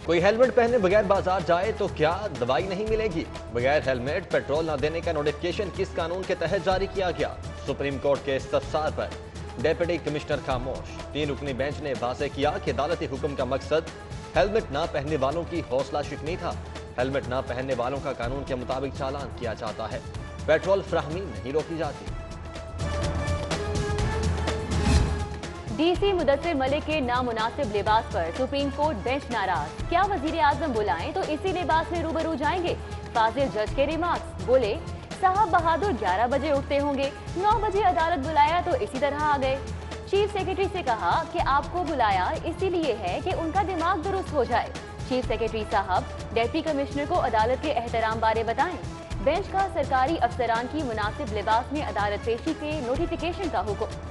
کوئی ہیلمٹ پہنے بغیر بازار جائے تو کیا دوائی نہیں ملے گی؟ بغیر ہیلمٹ پیٹرول نہ دینے کا نوٹیفکیشن کس قانون کے تحت جاری کیا گیا؟ سپریم کورٹ کے استفسار پر ڈیپٹی کمشنر خاموش۔ 3 رکنی بینچ نے واضح کیا کہ عدالتی حکم کا مقصد ہیلمٹ نہ پہننے والوں کی حوصلہ شکنی تھا۔ ہیلمٹ نہ پہننے والوں کا قانون کے مطابق چالان کیا جاتا ہے، پیٹرول فراہمی نہیں روکی جاتی۔ ڈی سی مدثر ملک کے نامناسب لباس پر سپریم کورٹ بینچ ناراض۔ کیا وزیر اعظم بلائیں تو اسی لباس میں روبرو جائیں گے؟ فاضل جج کے ریمارکس، بولے صاحب بہادر 11 بجے اٹھتے ہوں گے، 9 بجے عدالت بلایا تو اسی طرح آ گئے۔ چیف سیکرٹری سے کہا کہ آپ کو بلایا اسی لیے ہے کہ ان کا دماغ درست ہو جائے۔ چیف سیکرٹری صاحب ڈپٹی کمشنر کو عدالت کے احترام بارے بتائیں۔ بینچ کا سرکاری افسران کی مناسب لباس میں عدالت پیشی کے نوٹیفیکیشن کا حکم۔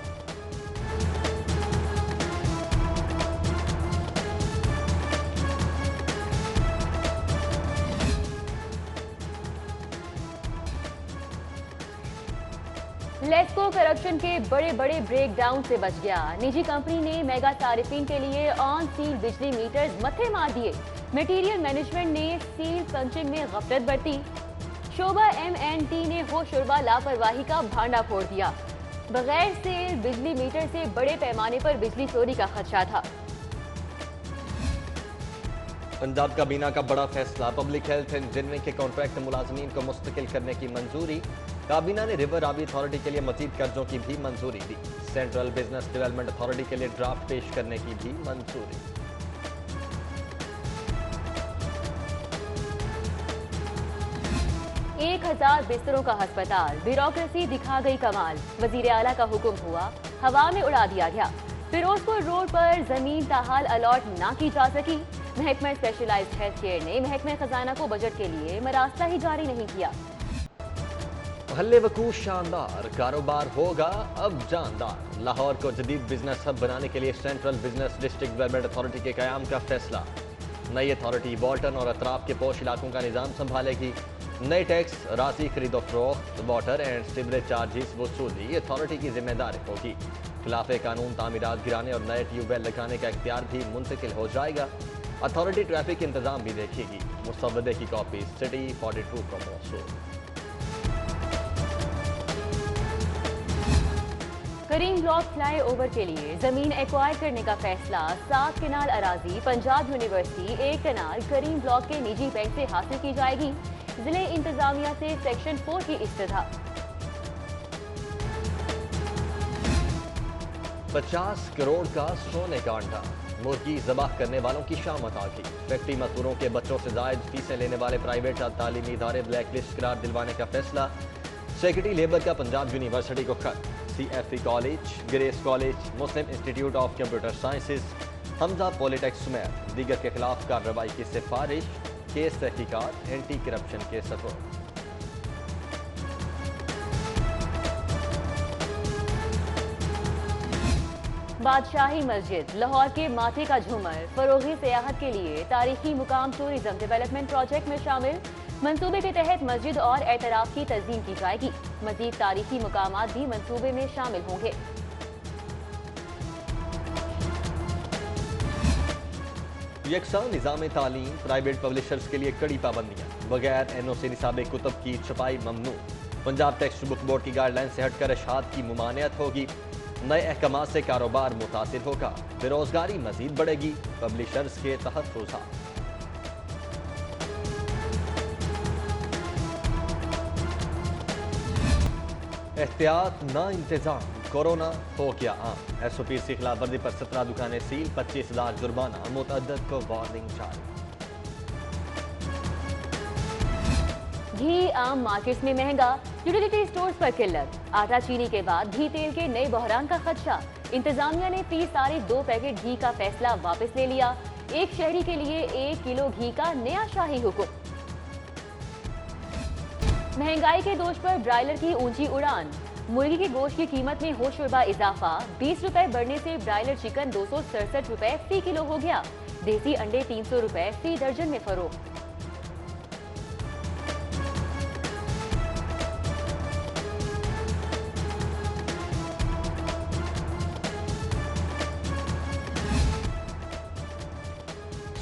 لیسکو کرپشن کے بڑے بریک ڈاؤن سے بچ گیا۔ نجی کمپنی نے میگا صارفین کے لیے آن سیل بجلی میٹرز متھے مار دیے۔ میٹیریل مینجمنٹ نے سیل پنچنگ میں غفلت برتی۔ شعبہ M&T نے ہوش شربہ لاپرواہی کا بھانڈا پھوڑ دیا۔ بغیر سیل بجلی میٹر سے بڑے پیمانے پر بجلی چوری کا خدشہ تھا۔ پنجاب کابینہ کا بڑا فیصلہ، پبلک ہیلتھ انجینئرنگ کے کانٹریکٹ ملازمین کو مستقل کرنے کی منظوری۔ کابینہ نے ریور آبی اتھارٹی کے لیے مزید قرضوں کی بھی منظوری دی۔ سینٹرل بزنس ڈیولپمنٹ اتھارٹی کے لیے ڈرافٹ پیش کرنے کی بھی منظوری۔ 1000 بستروں کا ہسپتال، بیوروکریسی دکھا گئی کمال۔ وزیر اعلیٰ کا حکم ہوا، ہوا میں اڑا دیا گیا۔ فیروزپور روڈ پر زمین تاحال الاٹ نہ کی جا سکی۔ محکمہ اسپیشلائزڈ ہیلتھ کیئر نے محکمہ خزانہ کو بجٹ کے لیے مراسلہ ہی جاری نہیں کیا۔ محل وقوع شاندار، کاروبار ہوگا اب جاندار۔ لاہور کو جدید بزنس ہب بنانے کے لیے central business district development authority کے قیام کا فیصلہ۔ نئی اتھارٹی بالٹن اور اطراف کے پوش علاقوں کا نظام سنبھالے گی۔ نئے ٹیکس، راضی خرید و فروخت، واٹر اینڈ سیوریج چارجز وصولی اتھارٹی کی ذمہ داری ہوگی۔ خلاف قانون تعمیرات گرانے اور نئے ٹیوب ویل لگانے کا اختیار بھی منتقل ہو جائے گا۔ اتھارٹی ٹریفک انتظام بھی دیکھے گی۔ مسودے کی کاپی سٹی 42 کو موصول۔ کریم بلاک فلائی اوور کے لیے زمین ایکوائر کرنے کا فیصلہ۔ 7 کنال اراضی پنجاب یونیورسٹی 1 کنال کریم بلاک کے نجی بینک سے حاصل کی جائے گی۔ ضلع انتظامیہ سے سیکشن 4 کی استدعا۔ 50 کروڑ کا سونے کا انڈا، مرغی ذبح کرنے والوں کی شامت آ گئی۔ فیکٹری مزدوروں کے بچوں سے زائد فیسیں لینے والے پرائیویٹ تعلیمی ادارے بلیک لسٹ قرار دلوانے کا فیصلہ۔ سیکرٹری لیبر کا پنجاب یونیورسٹی کو خط۔ CFE کالج، گریس کالج، مسلم institute of computer sciences, Hamza polytechnic سمیت دیگر کے خلاف کارروائی کی سفارش۔ کیس تحقیقات اینٹی کرپشن کے سپرد۔ بادشاہی مسجد، لاہور کے ماتھے کا جھومر، فروغی سیاحت کے لیے تاریخی مقام ٹورزم ڈیولپمنٹ پروجیکٹ میں شامل۔ منصوبے کے تحت مسجد اور اعتراف کی تزئین کی جائے گی۔ مزید تاریخی مقامات بھی منصوبے میں شامل ہوں گے۔ یکساں نظام تعلیم، پرائیویٹ پبلشرز کے لیے کڑی پابندیاں، بغیر NOC نصاب کتب کی چھپائی ممنوع۔ پنجاب ٹیکسٹ بک بورڈ کی گائیڈ لائن سے ہٹ کر اشاعت کی ممانعت ہوگی۔ نئے احکامات سے کاروبار متاثر ہوگا، بے روزگاری مزید بڑھے گی۔ پبلشرز کے تحفظات۔ احتیاط نہ انتظام، کورونا ہو گیا عام۔ SOPs کی خلاف ورزی پر 17 دکانیں سیل، 25,000 جرمانہ، متعدد کو وارننگ جاری۔ گھی عام مارکیٹس میں مہنگا، یوٹیلیٹی سٹورز پر قلت۔ آٹا چینی کے بعد گھی تیل کے نئے بحران کا خدشہ۔ انتظامیہ نے فی سارے 2 پیکٹ گھی کا فیصلہ واپس لے لیا۔ ایک شہری کے لیے 1 کلو گھی کا نیا شاہی حکم۔ مہنگائی کے دوش پر برائلر کی اونچی اڑان۔ مرغی کے گوشت کی قیمت میں ہوش شربہ اضافہ۔ 20 روپے بڑھنے سے برائلر چکن 267 روپے فی کلو ہو گیا۔ دیسی انڈے 300 روپے فی درجن میں فروخت۔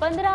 15